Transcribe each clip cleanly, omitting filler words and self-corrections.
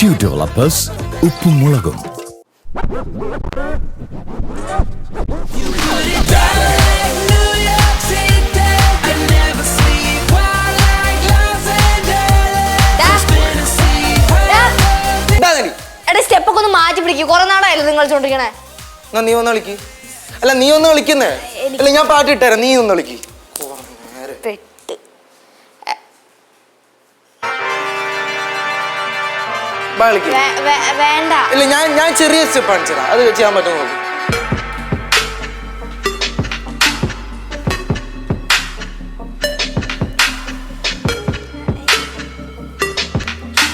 Q Developers ഉപ്പും മുളകും. സ്റ്റെപ്പൊക്കെ ഒന്ന് മാറ്റി പിടിക്കും. കുറെ നാളായല്ലോ നിങ്ങൾ ചോണ്ടിരിക്കണേ. നീ ഒന്ന് കളിക്ക്. അല്ല നീ ഒന്ന് കളിക്കുന്നേ. അല്ല ഞാൻ പാട്ട് ഇട്ടുതരാം, നീ ഒന്ന് കളിക്ക്. വേണ്ട. ഇല്ല ഞാൻ ചെറിയ സ്റ്റെപ്പ് കാണിച്ചതാ, അത് ചെയ്യാൻ പറ്റുമോ നോക്കി.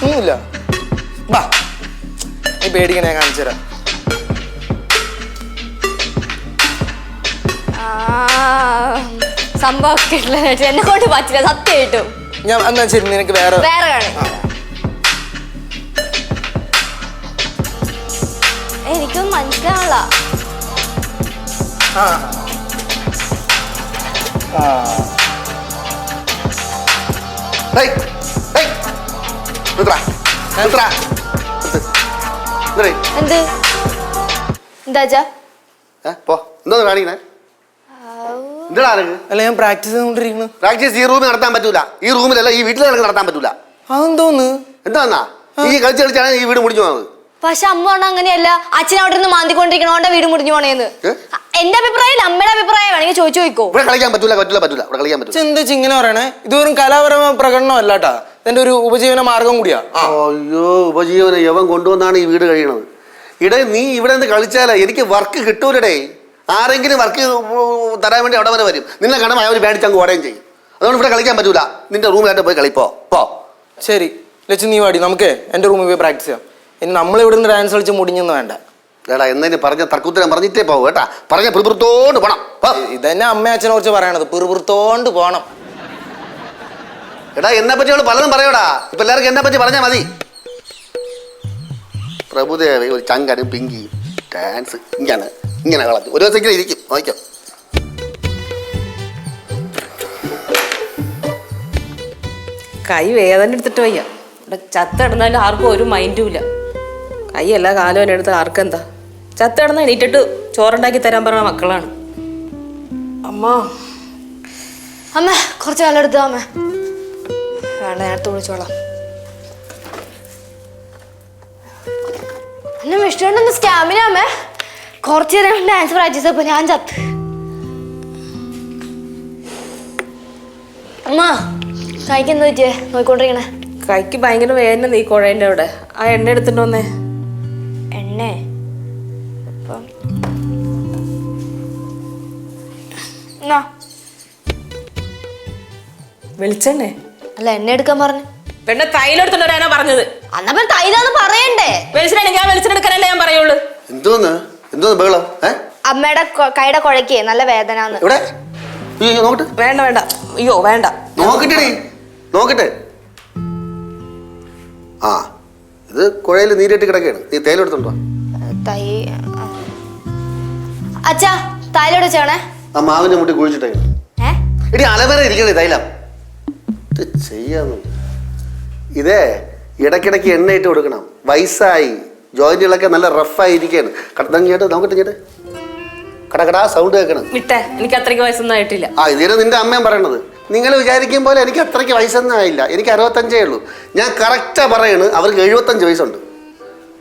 ഒന്നുമില്ല, ബാ നീ പേടിക്കണ ഞാൻ കാണിച്ചു തരാം. സംഭവം എന്നെ കൊണ്ട് പറ്റില്ല സത്യമായിട്ടും. ഞാൻ എന്നാ ശരി, നിനക്ക് വേറെ കാണി. എനിക്കൊന്നും മനസ്സിലാവല്ല. എന്ത് എന്താ അല്ല ഞാൻ പ്രാക്ടീസ് ചെയ്തോണ്ടിരിക്കുന്നു. പ്രാക്ടീസ് ഈ റൂമിൽ നടത്താൻ പറ്റൂല, ഈ റൂമിലല്ല ഈ വീട്ടിൽ നടത്താൻ പറ്റൂല. അതെന്തോന്ന് എന്താന്നാ ഈ കളിച്ച് കളിച്ചാണ് ഈ വീട് മുടിഞ്ഞു പോകുന്നത്. പക്ഷെ അമ്മ പറഞ്ഞ അങ്ങനെയല്ല, അച്ഛൻ അവിടെ നിന്ന് മാന്തിക്കൊണ്ടിരിക്കണോണ്ട വീട് മുടിഞ്ഞു പോണേന്ന്. എന്റെ അഭിപ്രായം അമ്മയുടെ അഭിപ്രായം വേണമെങ്കിൽ ചോദിക്കോ. ഇവിടെ കളിക്കാൻ പറ്റൂല ഇവിടെ കളിക്കാൻ പറ്റൂല. എന്താ ഇങ്ങനെ പറയണേ? ഇത് വെറും കലാപരമായ പ്രകടനം അല്ലാട്ടാ, ഇതിന്റെ ഒരു ഉപജീവന മാർഗം കൂടിയാ. അയ്യോ, ഉപജീവനം യവൻ കൊണ്ടുവന്നാണ് ഈ വീട് കഴിയണത്. ഇടേ നീ ഇവിടെ നിന്ന് കളിച്ചാലേ എനിക്ക് വർക്ക് കിട്ടൂലടേ. ആരെങ്കിലും വർക്ക് തരാൻ വേണ്ടി അവിടെ വരെ വരും. നിന്നെ കാണുമ്പോൾ അവർ പേടിച്ചങ്ങ് ഓടുകയും ചെയ്യും. അതുകൊണ്ട് ഇവിടെ കളിക്കാൻ പറ്റൂല. നിന്റെ റൂമിലായിട്ട് പോയി കളിപ്പോ. ശരി ലച്ചു, നീ വാടി, നമുക്ക് എന്റെ റൂമിൽ പോയി പ്രാക്ടീസ് ചെയ്യാം. ഇനി നമ്മൾ ഇവിടെ നിന്ന് ഡാൻസ് കളിച്ച് മുടിഞ്ഞൊന്നും വേണ്ട. ഏടാ എന്നതിന് പറഞ്ഞ തർക്കുത്തരം പറഞ്ഞിട്ടേ പോവും കേട്ടാ. പറഞ്ഞ പിറുപിറുത്തോണ്ട് പോണം. ഇതന്നെ അമ്മ അച്ഛനെ കുറിച്ച് പറയണത്, പിറുപിറുത്തോണ്ട് പോണം. എടാ എന്നെ പറ്റി അവള് പലതും പറയൂടാ. ഇപ്പൊ എല്ലാവർക്കും എന്നെ പറ്റി പറഞ്ഞാൽ മതി. പ്രഭുദേവ ഒരു ചങ്കനും പിങ്കി ഡാൻസ് ഇങ്ങനെ കളഞ്ഞു. ഒരു ദിവസം ഇരിക്കും നോക്കാം. കൈ വേദന എടുത്തിട്ട് വയ്യ. ഇവിടെ ചത്തിടന്നാലും ആർക്കും ഒരു മൈൻഡും ഇല്ല. കൈയല്ല കാലം എടുത്ത് ആർക്കെന്താ. ചത്തിടന്ന് എണീറ്റിട്ട് ചോറുണ്ടാക്കി തരാൻ പറഞ്ഞ മക്കളാണ്. അമ്മ അമ്മ കുറച്ച് കാലം എടുത്തോ. അമ്മ വേണ്ട, നേരത്തെ വിളിച്ചോളാം. എന്നെ വിഷ്ണുവിന്റെ സ്റ്റാമിന അമ്മേ. കുറച്ചു നേരം ഡാൻസ് പ്രാക്ടീസ് ചെയ്തപ്പോ ഞാൻ ചത്ത്. അമ്മ കൈക്ക് എന്താ പറ്റിയേ? നോയിക്കൊണ്ടിരിക്കണേ. കൈക്ക് ഭയങ്കര വേദന. നീ കുഴേൻ്റെ അവിടെ ആ എണ്ണ എടുത്തിട്ട് വന്നേ. എണ്ണ വെളിച്ചെണ്ണേ? അല്ല എണ്ണ എടുക്കാൻ പറഞ്ഞു. പെണ്ണെ തൈലം എടുത്തോണ്ട് വരാനാ പറഞ്ഞത്. അന്നപ്പം തൈലാന്ന് പറയണ്ടേ? വെളിച്ചെണ്ണ ഞാൻ വെളിച്ചെണ്ണ എടുക്കാനല്ലേ ഞാൻ പറയുള്ളൂ. എന്തോന്ന് ബഹളം? അമ്മയുടെ കൈയുടെ കുഴക്കേ നല്ല വേദന. വേണ്ട വേണ്ട, അയ്യോ വേണ്ട. നോക്കട്ടെ. ആ ഇത് കുഴയിൽ നീരേറ്റ് കിടക്കുകയാണ്. നീ തേയില എടുത്തോണ്ടോ. അച്ഛാ തൈലോട് വെച്ചാണേ. ആ മാവിന്റെ മുട്ടി കുഴിച്ചിട്ടേ. ഇടി അലവര ഇരിക്കണേ തൈലം ചെയ്യാന്ന്. ഇതേ ഇടയ്ക്കിടയ്ക്ക് എണ്ണയിട്ട് കൊടുക്കണം. വയസ്സായി ജോയിന്റുകളൊക്കെ നല്ല റഫായി ഇരിക്കുകയാണ്. നോക്കട്ടെ കടകടാ സൗണ്ട് കേൾക്കണം. വിട്ടെ, എനിക്ക് അത്രയ്ക്ക് വയസ്സൊന്നും ആയിട്ടില്ല. ഇതിന് നിന്റെ അമ്മയും പറയണത്. നിങ്ങൾ വിചാരിക്കും പോലെ എനിക്ക് അത്രയ്ക്ക് വയസ്സൊന്നും ആയില്ല. എനിക്ക് 65 ഉള്ളൂ. ഞാൻ കറക്റ്റാ പറയണ്. അവർക്ക് 75 വയസ്സുണ്ട്.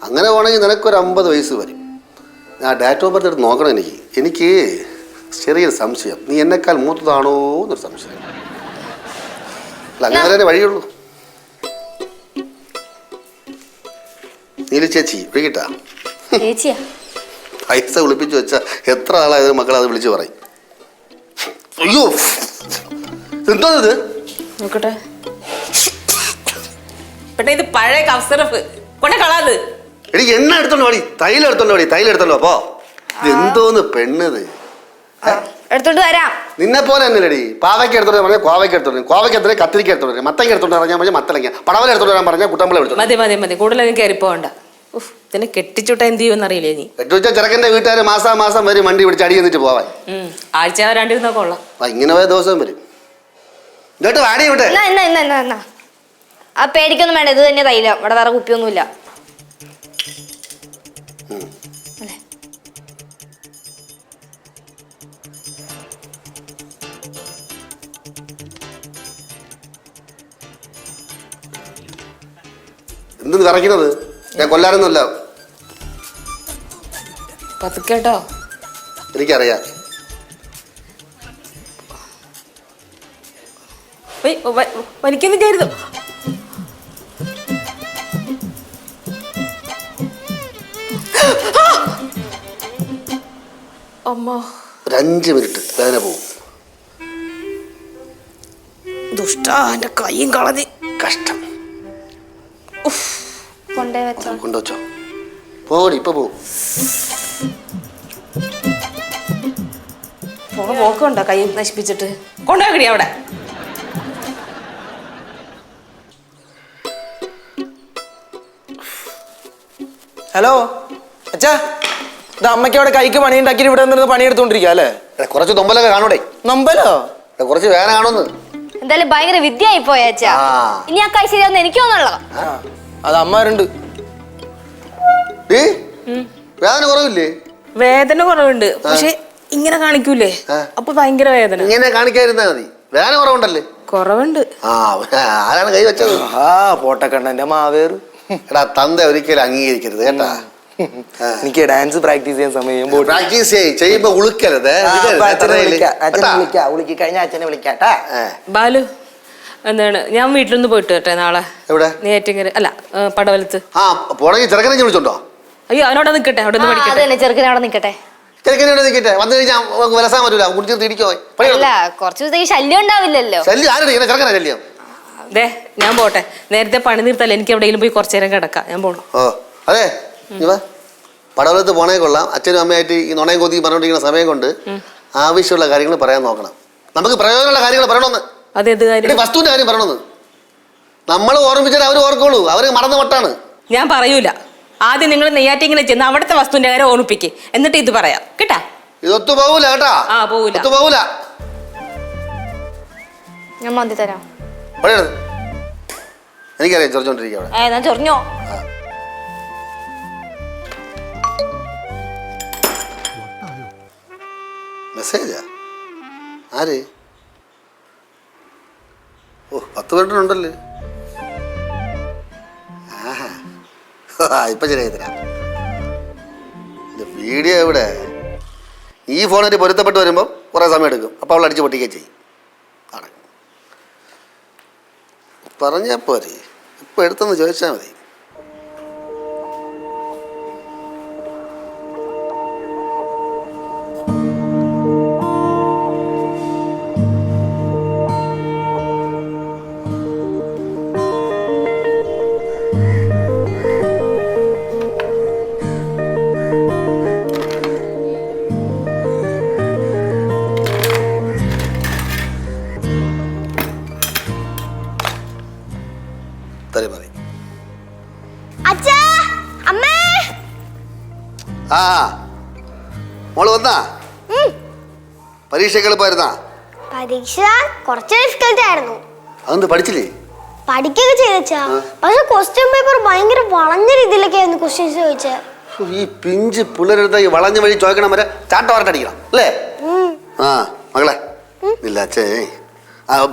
അങ്ങനെ പോകണമെങ്കിൽ നിനക്കൊരു 50 വയസ്സ് വരും. ഞാൻ ഡേറ്റ് ഓഫ് ബർത്ത് എടുത്ത് നോക്കണം. എനിക്ക് ചെറിയൊരു സംശയം, നീ എന്നെക്കാൾ മൂത്തതാണോ എന്നൊരു സംശയം. അല്ല അങ്ങനെ തന്നെ വഴിയുള്ളൂ. നീലു ചേച്ചി വിളിക്കട്ടാ. പൈസ വിളിപ്പിച്ചു വെച്ചാ എത്ര ആളായത് മക്കൾ അത് വിളിച്ചു പറയും. അയ്യോ എന്തോ ഇത് നോക്കട്ടെ. പെട്ടെ ഇത് പഴയ കഫ്സിറപ്പ് കൊണ്ട കളാത്. എടി എണ്ണ എടുത്തോണ്ട് വാടി, തൈലം എടുത്തോണ്ടോ. അപ്പോ ഇതെന്തോന്ന് പെണ്ണത് എടുത്തോണ്ട് വരാം. നിന്നെ പോലെ തന്നെയല്ലേടി. പാവയ്ക്ക് എടുത്തോണ്ട് പറഞ്ഞാൽ കോവയ്ക്ക് എടുത്തോണ്ട്, കോവയ്ക്ക് എടുത്തോണ്ട് കത്തിരിക്ക എടുത്തോണ്ട്, മത്തങ്ങ എടുത്തോണ്ട് പറഞ്ഞാൽ മത്തലങ്ങ, പടവല എടുത്തോണ്ട് വരാൻ പറഞ്ഞാൽ കുട്ടമ്പള എടുത്തോണ്ട്. മതി കൂടുതലും കയറിപ്പോണ്ട. ഇതിനെ കെട്ടിച്ചുട്ട എന്ത് ചെയ്യുമെന്ന് അറിയില്ലേ നീ. കെട്ടിവെച്ച ചെറുക്കന്റെ വീട്ടുകാർ മാസം വരും വണ്ടി പിടിച്ച് അടി എന്നിട്ട് പോവാൻ. ആഴ്ച വരാണ്ടിരുന്നാ കൊള്ളാം. ഇങ്ങനെ പോയ ദിവസം വരും. ഇങ്ങോട്ട് വാടി ഇവിടെ. ആ പേടിക്കൊന്നും വേണ്ട, ഇത് തന്നെ തൈലം. ഇവിടെ വേറെ കുപ്പിയൊന്നുമില്ല. എന്തെന്ന് വിറയ്ക്കുന്നത്? ഞാൻ കൊല്ലാനൊന്നുമല്ല. പതുക്കേട്ടോ. എനിക്കറിയാം. വലിക്കൊന്നും ചെയ്യരുത്. അമ്മ, ഒരു 5 മിനിറ്റ് വേദന പോവും. ദുഷ്ടാ, എന്റെ കൈയും കളഞ്ഞ്. കഷ്ടം. കൊണ്ടേ വെച്ചോ. കൊണ്ടുവച്ചോ. പോടി, ഇപ്പൊ പോവും. പോക്കുണ്ടോ കൈ നശിപ്പിച്ചിട്ട്? കൊണ്ടുപോയി അവിടെ. ഹലോ അച്ഛാ, ഇത് അമ്മയ്ക്ക് അവിടെ കൈക്ക് പണി ഉണ്ടാക്കിയിട്ട് ഇവിടെ നിന്ന് പണിയെടുത്തോണ്ടിരിക്കുക അല്ലേ? കുറച്ച് നൊമ്പലൊക്കെ കാണൂടെ? നമ്പലോ? കുറച്ച് വേദന കാണുന്നു. എന്തായാലും ഭയങ്കര വിദ്യയായി പോയ അച്ഛാ. ഇനി ആ കൈ ശരിയാവുന്ന എനിക്ക് തോന്നുള്ളൂ. അത് അമ്മരുണ്ട്. വേദന കുറവില്ലേ? വേദന കുറവുണ്ട്, പക്ഷെ ഇങ്ങനെ കാണിക്കൂലേ, അപ്പൊ ഭയങ്കര വേദന. ഇങ്ങനെ കാണിക്കാതിരുന്നാ മതി. വേദന കുറവുണ്ടല്ലേ? കുറവുണ്ട്. ആരാണ് കൈ വെച്ചത്? പോട്ടക്കണ്ണന്റെ മാവേറ്. എടാ, തന്ത ഒരിക്കലും അംഗീകരിക്കരുത് കേട്ടാ. എനിക്ക് ഡാൻസ് പ്രാക്ടീസ് ചെയ്യാൻ സമയം. പ്രാക്ടീസ് ചെയ്യുമ്പോ ഉളുക്കരുത്. കഴിഞ്ഞ അച്ഛനെ വിളിക്കാട്ടാ. ബാലു, എന്താണ്, ഞാൻ വീട്ടിലൊന്ന് പോയിട്ട് കേട്ടെ നാളെ. എവിടെ? നെയ്യാറ്റിൻകര അല്ല, പടവലത്ത്. പോണെങ്കിൽ ചെറുക്കനെ വിളിച്ചോണ്ടോ? അയ്യോ, അവനോടെ നിൽക്കട്ടെ, അവിടെ നിന്ന് പഠിക്കട്ടെ. അതന്നെ, ചെറുക്കനെ അവിടെ നിൽക്കട്ടെ. ചെറുക്കനെ നിൽക്കട്ടെ. വന്നു കഴിഞ്ഞാൽ വിലസാൻ പറ്റൂല. കുടിച്ചിട്ട് ഇടിക്കോ? അല്ല, കുറച്ചു ദിവസത്തേക്ക് ശല്യം ഉണ്ടാവില്ലല്ലോ. ശല്യം ആരുടെ? ചെറുക്കനെ ശല്യം. ദേ, ഞാൻ പോട്ടെ. നേരത്തെ പണി നിർത്തല്ല, എനിക്ക് എവിടെയെങ്കിലും പോയി കുറച്ചു നേരം കിടക്കാം. ഞാൻ പോണു. അതെ, പടവലത്ത് പോണേ കൊള്ളാം. അച്ഛനും അമ്മയായിട്ട് ഈ നുണയും കൊതി പറഞ്ഞോണ്ടിരിക്കുന്ന സമയം കൊണ്ട് ആവശ്യമുള്ള കാര്യങ്ങൾ പറയാൻ നോക്കണം. നമുക്ക് പ്രയോജനമുള്ള കാര്യങ്ങൾ പറയണമെന്ന്. അതേത് കാര്യം? വസ്തുവിന്റെ കാര്യം പറയണമെന്ന്. നമ്മൾ ഓർമ്മിച്ചാൽ അവർ ഓർക്കുള്ളൂ. അവർ മറന്ന മട്ടാണ്. ഞാൻ പറയൂല. ആദ്യം നിങ്ങൾ നെയ്യാറ്റിങ്ങനെ ചെന്ന് അവിടുത്തെ വസ്തുവിന്റെ കാര്യം ഓർമ്മിപ്പിക്കേ, എന്നിട്ട് ഇത് പറയാം കേട്ടാ. ഇതൊത്തു പോകൂല കേട്ടാ. പോകൂല. ഒത്തു പോകൂല. ഞാൻ മന്തി തരാം. എനിക്കറിയാം ചൊറിച്ചോണ്ടിരിക്കുക അവിടെ. ഞാൻ ചൊറിഞ്ഞോ? മെസ്സേജാ? ആര്? 10 മിനിറ്റിനുണ്ടല്ലേ? ഇപ്പൊ ശരിയായി തരാം. വീഡിയോ എവിടെ? ഈ ഫോണിൽ പൊരുത്തപ്പെട്ട് വരുമ്പോൾ കുറേ സമയം എടുക്കും. അപ്പോൾ അവൾ അടിച്ച് പൊട്ടിക്കുകയും ചെയ്യും. പറഞ്ഞാൽ പോരെ, ഇപ്പം എടുത്തെന്ന് ചോദിച്ചാൽ മതി. മതി. മോള് വന്നാ? പരീക്ഷ എളുപ്പമായിരുന്നാ? പരീക്ഷ കുറച്ച് ഡിഫിക്കൽട്ട് ആയിരുന്നു. അതെന്ത് പഠിച്ചില്ലേ? പഠിക്കുകയൊക്കെ ചെയ്തച്ചാ, പക്ഷെ ക്വസ്റ്റ്യൻ പേപ്പർ ഭയങ്കര വളഞ്ഞ രീതിയിലൊക്കെയായിരുന്നു ക്വസ്റ്റ്യൻസ് ചോദിച്ചത്. ഈ പിഞ്ച് പിള്ളേരെടുത്ത ഈ വളഞ്ഞ വഴി ചോദിക്കണം വരെ ചാട്ട വരട്ടടിക്കണം അല്ലേ? മകളെ ഇല്ല അച്ഛേ,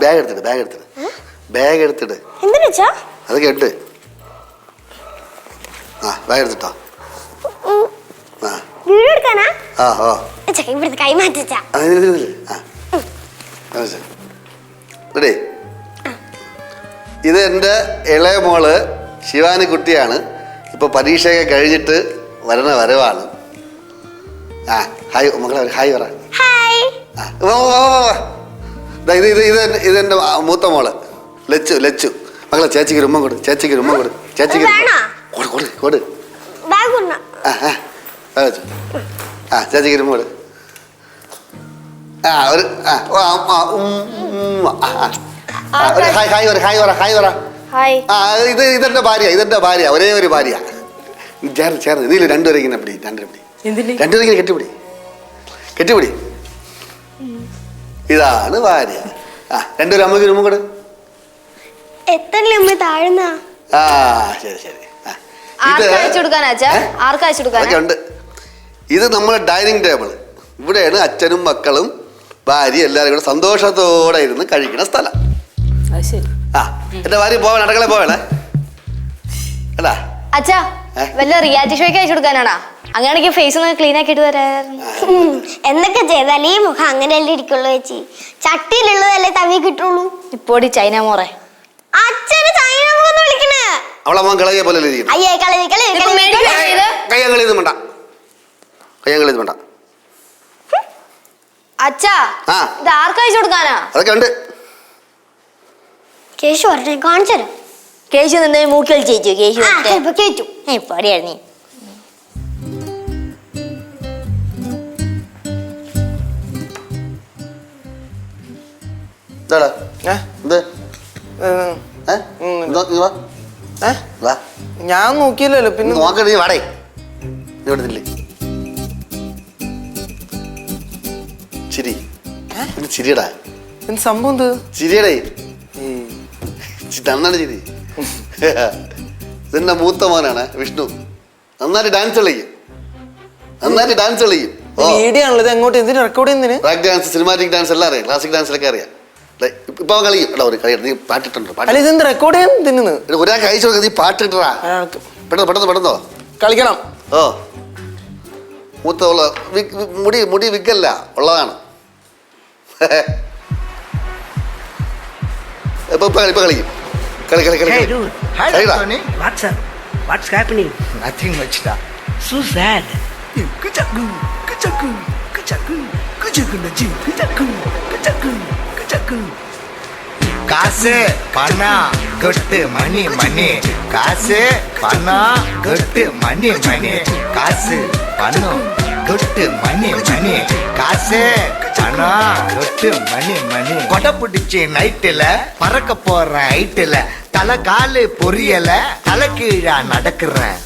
ബാഗ് എടുത്തിട്ട് എന്തിനാ അത് കേട്ട്. ബാഗ് എടുത്തിട്ടോ. വീഡിയോ എടുക്കാനാ? ഇവിടുത്തെ കൈ മാറ്റിച്ചാ. റെഡി? ഇത് എൻ്റെ ഇളയ മോള് ശിവാനി കുട്ടിയാണ്. ഇപ്പോൾ പരീക്ഷയൊക്കെ കഴിഞ്ഞിട്ട് വരണ വരവാണ്. ഹായ് മകളെ, ഹായ് പറ. ഇതെന്റെ മൂത്ത മോള് ലച്ചു. മകളെ ചേച്ചിക്ക് ഒരു ഉമ്മ കൊടു. ചേച്ചിക്ക് ചേച്ചിക്ക് കൊടു. ഒരു ഇതെന്റെ ഭാര്യ, ഒരേ ഒരു ഭാര്യ. ചേർന്ന് ഇതിൽ രണ്ടുപേരെ ഇങ്ങനെ പിടി. രണ്ടുപേരെ ഇങ്ങനെ കെട്ടിപ്പിടി. ഇതാണ് ഭാര്യ. രണ്ടുപേരും അമ്മയ്ക്ക് രൂപം കൂടെ. ശരി. ഉണ്ട്. ഇത് നമ്മുടെ ഡൈനിങ് ടേബിൾ. ഇവിടെയാണ് അച്ഛനും മക്കളും ഭാര്യ എല്ലാവരും കൂടെ സന്തോഷത്തോടെ ഇരുന്ന് കഴിക്കുന്ന സ്ഥലം. എന്റെ ഭാര്യ പോവണേ, അടുക്കള പോവേണേ. എടാ അച്ഛാ വല്ല റിയാലിറ്റി ഷോയ്ക്ക് അയച്ചു കൊടുക്കാനാണാ? അങ്ങനെയാണെങ്കിൽ ഫേസ് ഒന്ന് ക്ലീൻ ആക്കിയിട്ട് തരായിരുന്നു. എന്തൊക്കെ ചെയ്താലേ ഈ മുഖം അങ്ങനെയല്ലേ ഇരിക്കുള്ളൂ ചേച്ചി. ചട്ടിയിലുള്ളതല്ലേ തവി കിട്ടുള്ളൂ. ഇപ്പോടി ചൈന മോറെ. അച്ഛന് ചൈന മുഖം വിളിക്കണേ. അവളെ മോൻ കളയെ പോലെ അയ്യേ കളി കയ്യങ്കളിയൊന്നും വേണ്ട, കയ്യങ്കളിയൊന്നും വേണ്ട. അച്ഛാ ആ. ഇത് ആർക്ക് അയച്ചു കൊടുക്കാനാ? അതൊക്കെ ഉണ്ട്. കേശു പറഞ്ഞേ കാണിച്ചു തരാം. കേശു നിന്ന് മൂക്കിൽ ചേച്ചു. കേശു ഇപ്പൊ കേറ്റു. ഇപ്പടിയായിരുന്നു. ഇതാടാ എന്ത് വാ ഞാൻ നോക്കിയില്ലല്ലോ. പിന്നെ നോക്കണ നീ വാടേ, നീ ഇവിടുന്നില്ലേ? ചിരി ഇത് ചിരിയടാ. എന്ത് സംഭവം? എന്ത് ചിരിയടേ? നന്നാണ് ചിരി. ഇതെന്നെ മൂത്ത മോനാണ് വിഷ്ണു. നന്നായിട്ട് ഡാൻസ് കളിക്കും, നന്നായിട്ട് ഡാൻസ് കളിക്കും. വീഡിയോ ആണല്ലോ ഇത്. എങ്ങോട്ട് എന്തിന് റെക്കോർഡ് ചെയ്യുന്നതിന്? റാക്ക് ഡാൻസ്, സിനിമാറ്റിക് ഡാൻസ് എല്ലാം അറിയാം, ക്ലാസിക് ഡാൻസിലൊക്കെ അറിയാം. ഇപ്പൊ അവൻ കളിക്കും. എടാ ഒരു കളി നീ പാട്ടിട്ടുണ്ടോ? അല്ല ഇതെന്ത് റെക്കോർഡ് ചെയ്യാൻ തിന്നുന്നു? ഒരാൾക്ക് അയച്ചു കൊടുക്കുക, നീ പാട്ടിട്ടാ. പെട്ടെന്ന് പെട്ടെന്ന് പെട്ടെന്നോ കളിക്കണം. ഓ മൂത്ത ഉള്ള മുടി മുടി വിഗല്ല ഉള്ളതാണ്. ഇപ്പൊ കളിക്കും. കളി കളി കളി Hey dude, hi കളിടാ. Tony. What's up? What's happening? Nothing much da. So sad. Kuchaku, kuchaku, kuchaku, kuchaku na ji, kuchaku, kuchaku, kuchaku. காசு பணம் கொட்டு மணி மணி காசு பணம் கொட்டு மணி மணி காசு பணம் கொட்டு மணி மணி காசு பணம் கொட்டு மணி மணி கொடை பிடிச்சி நைட்டுல பறக்க போறேன் ஹைட்டுல தலை காலு பொரியல தலை கீழா நடக்கிறேன்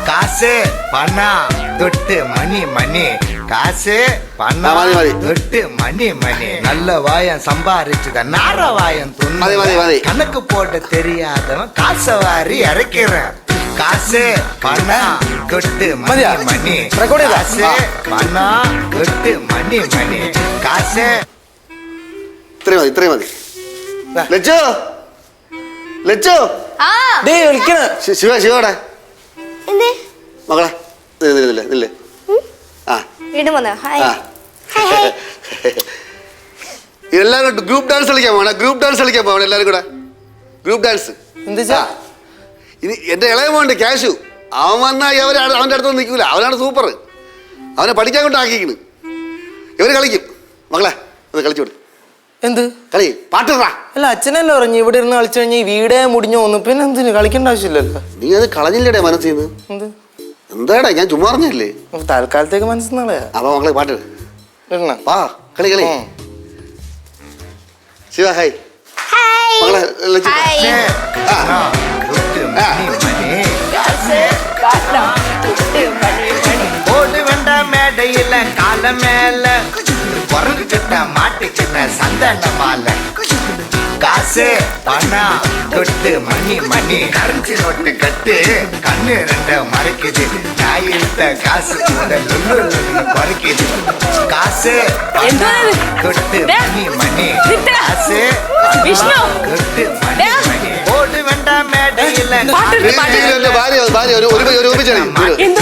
காசு பணம் தொட்டு மணி மணி காசு பணம் தொட்டு மணி மணி நல்ல வாயம் சம்பாரிச்சுத நார வாயம் துண்ணு கணக்கு போட தெரியாதவன் காசை வாரி இறக்கிறேன் காசு பணம் கொட்டு மணி மணி காசு பணம் கொட்டு மணி மணி காசு ഇത്രയും മതി, ഇത്രയും മതി. ലച്ചു ലച്ചു ആ ഡേ വിളിക്കണ. ശിവ ശിവടെ എന്തേ മകളെ നില്ലേ. ആ വീണ്ടും വന്നോ? ഹായ്. ആ എല്ലാവരും ഗ്രൂപ്പ് ഡാൻസ് കളിക്കാൻ പോകണം. ഗ്രൂപ്പ് ഡാൻസ് കളിക്കാൻ പോകണം എല്ലാവരും കൂടെ. ഗ്രൂപ്പ് ഡാൻസ് എന്താ? ഇനി എൻ്റെ ഇളയ മോണ്ട് ക്യാഷു. അവൻ വന്നാൽ അവൻ്റെ അടുത്തൊന്നും നിൽക്കൂല. അവനാണ് സൂപ്പർ. അവനെ പഠിക്കാൻ കൊണ്ടാക്കിക്കണ്. ഇവർ കളിക്കും. മകളെ ഒന്ന് കളിച്ചു കൊടു. എന്ത് കളി പാട്ടിടാ. അല്ല അച്ഛനല്ലേ പറഞ്ഞു ഇവിടെ ഇരുന്ന് കളിച്ചു കഴിഞ്ഞാൽ ഈ വീടേ മുടിഞ്ഞു പോന്നു. പിന്നെ എന്തിന് കളിക്കേണ്ട ആവശ്യമില്ലല്ലോ. നീ അത് കളഞ്ഞില്ലേടേ മനസ്സിൽ നിന്ന്? എന്ത് എന്താടാ ഞാൻ ചുമ്മാ പറഞ്ഞല്ലേ. തൽക്കാലത്തേക്ക് മനസ്സിൽ നാളെയാ. അപ്പൊ മക്കളെ പാട്ട് വാ കളി കളി. ശിവ ഹായ് മകളെ ലച്ചു. ഹായ്. ஓடு வேண்ட மேடையில கால மேல குரங்கு கிட்ட மாட்டிக்கிட்ட சந்தன மாலை காசு பணம் கொட்டு மணி மணி கரன்சி நோட்டு கட்டு கண்ணு ரெண்ட மறைக்குது நாயிட்ட காசு கூட குறைக்குது காசு பணம் கொட்டு மணி மணி காசு கொட்டு மணி மணி ஓடு வேண்ட மேடையில എന്റെ ഭാര്യ ഭാര്യ ഒരു ഒരുമിച്ച് കളി.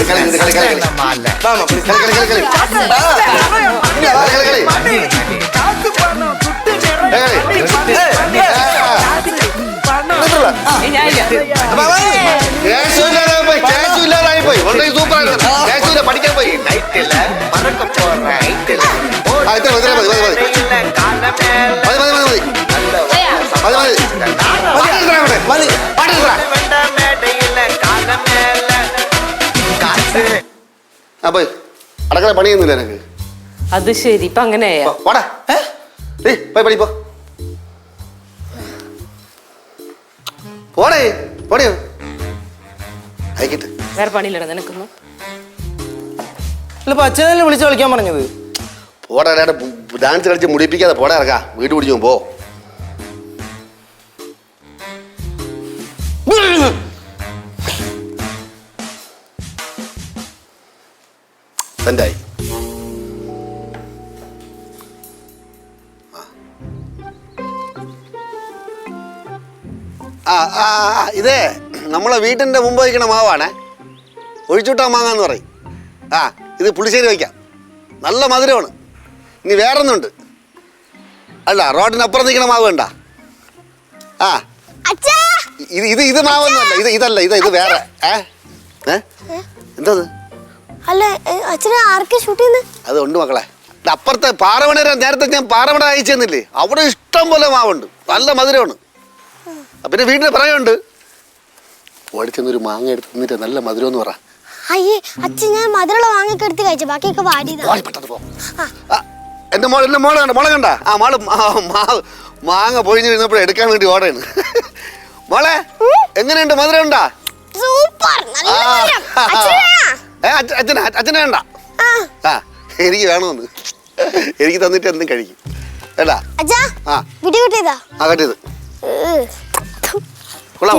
കളി കളി കളി കളി மாலை കളി കളി കളി കളി കളി കളി പോയി സൂപ്പർ പഠിക്കാൻ പോയി. நைட்டுல பறக்க போற ஹைட்டுல മതി മതി മതി മതി മതി മതി മതി മതി മതി പാട്ടിട്ടാ. ആ പോയി അടക്കള പണിയൊന്നുമില്ല എനിക്ക്. അത് ശരി ഇപ്പൊ അങ്ങനെയാ. പോടാ പോയി പഠിപ്പോ പോടേ പോടിയോ അയക്കിട്ട്. വേറെ പണിയില്ലടാ നിനക്കൊന്നും. അല്ല ഇപ്പൊ അച്ഛനല്ലേ വിളിച്ച് കളിക്കാൻ പറഞ്ഞത്? പോടാ ഡാൻസ് കളിച്ച് മുടിപ്പിക്കാതെ പോടാ ഇറക്കാ. വീട് പിടിച്ചു പോ. സെൻറ്റായി. ആ ഇതേ നമ്മളെ വീട്ടിൻ്റെ മുമ്പ് വയ്ക്കണ മാവാണേ, ഒഴിച്ചുവിട്ടാ മാങ്ങാന്ന് പറയും. ആ, ഇത് പുളിശ്ശേരി വയ്ക്കാം, നല്ല മധുരമാണ്. ഇനി വേറൊന്നുണ്ട്, അല്ല റോഡിനപ്പുറം നിൽക്കണ മാവ് വേണ്ട. ആ, ഇത് മാവൊന്നുമല്ല, ഇതല്ല, ഇത് വേറെ. എന്തത്? അല്ല അച്ഛനെ ആർക്കെ ഷൂട്ട് ചെയ്യുന്നത്? അത് ഉണ്ട് മക്കളെ, അപ്പുറത്തെ പാറമട നേരത്തെ ഞാൻ പാറമട അയച്ചു തന്നില്ലേ, അവിടെ ഇഷ്ടം പോലെ മാവുണ്ട്, നല്ല മധുരമാണ്. പിന്നെ വീട്ടിൽ പറയുന്നുണ്ട്, ഓടിച്ചെന്നൊരു മാങ്ങ എടുത്ത് തിന്നിട്ട് നല്ല മധുരം എന്ന് പറ. അയ്യേ അച്ഛൻ, ഞാൻ മധുരമുള്ള മാങ്ങയൊക്കെ എടുത്ത് കഴിച്ചു, ബാക്കിയൊക്കെ വാടിയതാണ്. പെട്ടെന്ന് പോ. എന്റെ മോളെ കണ്ട, മോളെ കണ്ട? ആ മോള് മാങ്ങ പൊഴിഞ്ഞു വീഴുന്നപ്പോഴേ എടുക്കാൻ വേണ്ടി ഓടയാണ്. മോളെ എങ്ങനെയുണ്ട്, മധുരം ഉണ്ടാ? സൂപ്പർ, നല്ല മധുരം. അച്ഛനെ വേണ്ട? ആ, എനിക്ക് വേണമെന്ന്, എനിക്ക് തന്നിട്ട് എന്തും കഴിക്കും കേട്ടാ. ആ വീഡിയോ കിട്ടിയതാ? ആ കട്ടിയത്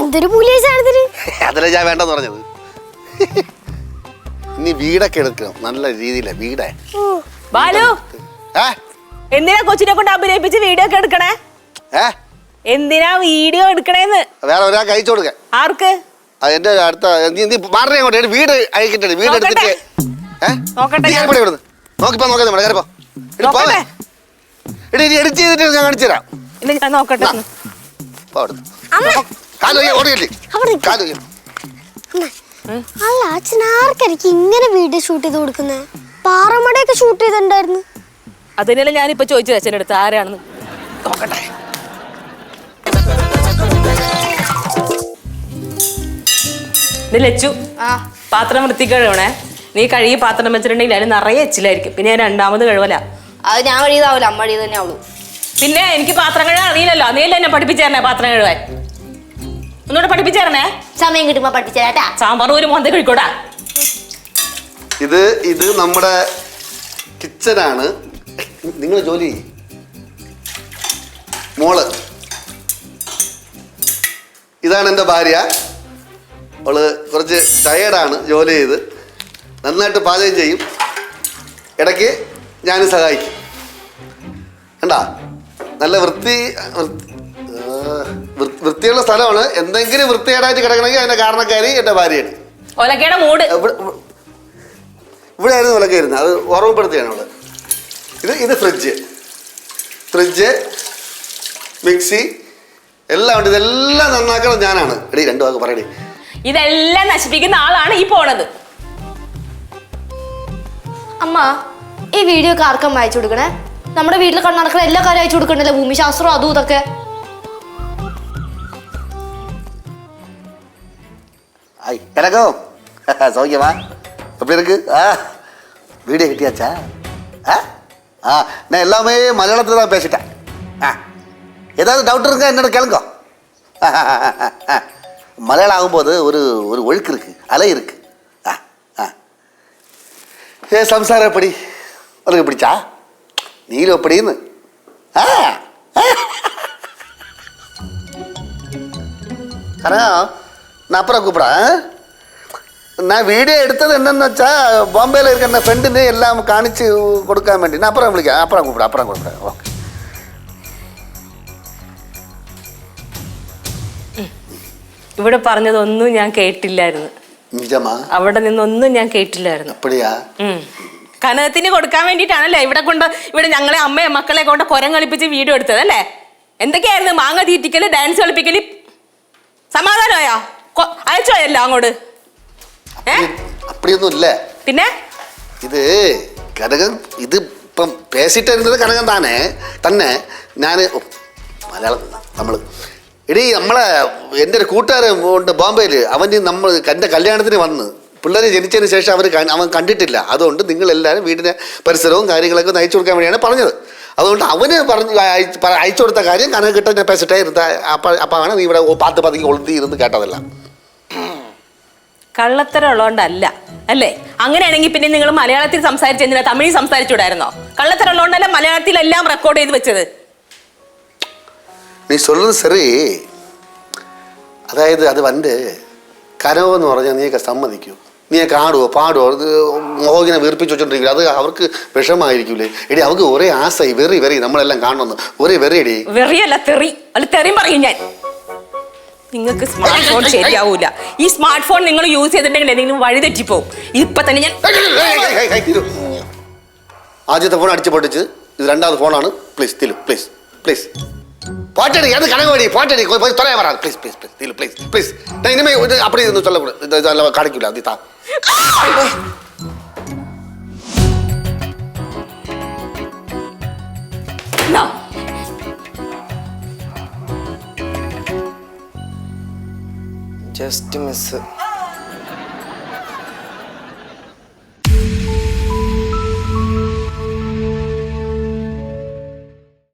എന്തൊരു പുലിയാണ്. അതല്ലേ ഞാൻ വേണ്ടെന്ന് പറഞ്ഞത്. ഇനി വീടൊക്കെ എടുക്കണം നല്ല രീതിയിലെ വീടേ. ബാലു, എന്തിനാ കൊച്ചിനെ കൊണ്ട് അഭിനയിപ്പിച്ച് വീഡിയോ ഒക്കെ എടുക്കണേ? എന്തിനാ വീഡിയോ എടുക്കണേന്ന്? വേറെ ഒരാൾക്ക് അയച്ചു കൊടുക്കാൻ. ആർക്ക്? എന്റെ അടുത്ത മാറിനെ അങ്ങോട്ട് വീട് അയക്കിട്ടേ, വീട് എടുത്തിട്ട് നോക്കിപ്പോ നോക്കാം നമ്മുടെ കയറിപ്പോ. എടി എഡിറ്റ് ചെയ്തിട്ട് ഞാൻ കാണിച്ചു തരാം. നോക്കട്ടെ. അല്ല അച്ഛൻ ആർക്കായിരിക്കും ഇങ്ങനെ വീഡിയോ ഷൂട്ട് ചെയ്ത് കൊടുക്കുന്നത്? പാറമടയൊക്കെ ഷൂട്ട് ചെയ്തിട്ടുണ്ടായിരുന്നു. അതിനല്ലേ ഞാനിപ്പോ ചോദിച്ചത് അച്ഛൻ്റെ അടുത്ത് ആരാണെന്ന്. നോക്കട്ടെ. ഇത് ലച്ചു, പാത്രം വൃത്തിക്കഴുകണേ. നീ കഴുകി പാത്രം വെച്ചിട്ടുണ്ടെങ്കിൽ അതിന് നിറയെ എച്ചിലായിരിക്കും. പിന്നെ ഞാൻ രണ്ടാമത് കഴുകല. അത് ഞാൻ കഴിയതാവൂല, അമ്മ കഴിയത് തന്നെ ആവുള്ളൂ. പിന്നെ എനിക്ക് പാത്രം കഴുകാൻ അറിയില്ലല്ലോ, നീയല്ലേ എന്നെ പഠിപ്പിച്ചേരണേ പാത്രം കഴുകാൻ. ഒന്നുകൂടെ പഠിപ്പിച്ചേരണേ. സമയം കിട്ടുമ്പോ പഠിപ്പിച്ചേരാട്ടാ. സാമ്പാർ ഒരു മോന്ത കഴിക്കോടാ. ഇത് നമ്മുടെ കിച്ചനാണ്. നിങ്ങൾ ജോലി മോള്, ഇതാണ് എൻ്റെ ഭാര്യ. അവള് കുറച്ച് ടയേർഡാണ്, ജോലി ചെയ്ത് നന്നായിട്ട് പാചകം ചെയ്യും. ഇടയ്ക്ക് ഞാനും സഹായിക്കും. കണ്ടാ, നല്ല വൃത്തിയുള്ള സ്ഥലമാണ്. എന്തെങ്കിലും വൃത്തികേടായിട്ട് കിടക്കണമെങ്കിൽ അതിൻ്റെ കാരണക്കാരി എൻ്റെ ഭാര്യയാണ്. ഇവിടെ ആയിരുന്നു ഒലക്കായിരുന്നത്, അത് ഓർമ്മപ്പെടുത്തുകയാണ് അവള്. ഇത് ഫ്രിഡ്ജ് മിക്സി എല്ലാം ഉണ്ട്. ഇതെല്ലാം നന്നാക്കണം ഞാനാണ്. എടീ രണ്ടു വാക്ക് പറയണേ. ഇതെല്ലാം നശിപ്പിക്കുന്ന ആളാണ് ഈ പോണത്. അമ്മ, ഈ വീഡിയോ ഒക്കെ ആർക്കും അയച്ചു കൊടുക്കണേ? നമ്മുടെ വീട്ടിൽ നടക്കുന്ന എല്ലാ കാര്യം അയച്ചു കൊടുക്കണ്ടല്ലോ, ഭൂമിശാസ്ത്രം അതും ഇതൊക്കെ. சௌக்கியமா எப்படி இருக்கு? வீடியோ கிட்டியாச்சா? நான் எல்லாமே மலையாளத்தில் தான் பேசிட்டேன். ஏதாவது டவுட் இருக்கா என்னோட கேளுங்க. மலையாளம் ஆகும்போது ஒரு ஒரு ஒழுக்கு இருக்கு, அலை இருக்கு. സംസാരം എപ്പടി ഉനക്ക് പിടിച്ചാ? നീലും എപ്പടിന്ന്? நான் அப்புறம் கூப்பிடேன். நான் வீடியோ எடுத்தது என்னன்னு வச்சா, பாம்பேயில் இருக்கிற ஃப்ரெண்டுன்னு எல்லாம் காணிச்சு கொடுക്കാൻ வேண்டி. நான் அப்புறம் விളിക്കാം, அப்புறம் கூப்பிடேன். ஓகே. ഇവിടെ പറഞ്ഞതൊന്നും ഞാൻ കേട്ടില്ലായിരുന്നു. നിജമാ? അവിടെ നിന്നൊന്നും ഞാൻ കേട്ടില്ലായിരുന്നു. അപ്പടിയാ? കനകത്തിന് കൊടുക്കാൻ വേണ്ടിയിട്ടാണല്ലേ ഇവിടെ ഞങ്ങളെ അമ്മയും മക്കളെ കൊണ്ട് കൊരം കളിപ്പിച്ച് വീഡിയോ എടുത്തത് അല്ലേ? എന്തൊക്കെയായിരുന്നു? മാങ്ങ തീറ്റിക്കല്, ഡാൻസ് കളിപ്പിക്കല്. സമാധാനമായോ? അയച്ചോയല്ലോ അങ്ങോട്ട്. அப்படிയൊന്നും ഇല്ല. പിന്നെ ഇത് കനകം, ഇത് ഇപ്പം പേസിട്ടിരുന്നത് കനകം തന്നെ ഞാൻ മലയാളം എടീ എൻ്റെ ഒരു കൂട്ടുകാരൻ ഉണ്ട് ബോംബെയിൽ. എൻ്റെ കല്യാണത്തിന് വന്ന് പിള്ളേർ ജനിച്ചതിന് ശേഷം അവൻ കണ്ടിട്ടില്ല. അതുകൊണ്ട് നിങ്ങളെല്ലാവരും വീടിൻ്റെ പരിസരവും കാര്യങ്ങളൊക്കെ ഒന്ന് അയച്ചു കൊടുക്കാൻ വേണ്ടിയാണ് പറഞ്ഞത്. അതുകൊണ്ട് അവന് അയച്ചു കൊടുത്ത കാര്യം കനക കിട്ടാൻ പേസിട്ടേ ഇരുന്ന അപ്പാണ് നീ ഇവിടെ പതുങ്ങി ഒളുത്തി ഇരുന്ന് കേട്ടതല്ല. കള്ളത്തരം ഉള്ളതുകൊണ്ടല്ല അല്ലേ? അങ്ങനെയാണെങ്കിൽ പിന്നെ നിങ്ങൾ മലയാളത്തിൽ സംസാരിച്ചെന്തിനാ തമിഴിൽ സംസാരിച്ചുകൂടായിരുന്നോ? കള്ളത്തരം ഉള്ളതുകൊണ്ടല്ല മലയാളത്തിലെല്ലാം റെക്കോർഡ് ചെയ്ത് വെച്ചത്. നീ சொல்றது சரி. അതായത് അത് കനവെന്ന് പറഞ്ഞാൽ നീയൊക്കെ സമ്മതിക്കൂ? നീയൊക്കെ ആടുവോ പാടുവോ? മോഹിനെ വീർപ്പിച്ച് വെച്ചോണ്ടിരിക്കും. അത് അവർക്ക് വിഷമായിരിക്കൂലേ? എടി അവർക്ക് ഒരേ ആശയി വെറി നമ്മളെല്ലാം കാണണമെന്ന് ഒരേ വെറി. എടി വെറിയല്ല, തെറി. അല്ല തെറിയും പറയും ഞാൻ. നിങ്ങൾക്ക് സ്മാർട്ട് ഫോൺ ശരിയാവൂല. ഈ സ്മാർട്ട് ഫോൺ നിങ്ങൾ യൂസ് ചെയ്തിട്ടുണ്ടെങ്കിൽ എന്തെങ്കിലും വഴി തെറ്റിപ്പോവും. ഇപ്പൊ തന്നെ ഞാൻ ആദ്യത്തെ ഫോൺ അടിച്ച് പൊട്ടിച്ച് ഇത് രണ്ടാമത് ഫോണാണ്. പ്ലീസ് തിലു പ്ലീസ് പ്ലീസ് பாட்டடி அது கணக்கு பாட்டடி போய் தொலைய வராது please please please Thilu please please நான் இனிமே அப்படி சொல்லக்கூடாது. இதெல்லாம் கிடைக்கல அது தான். Just miss.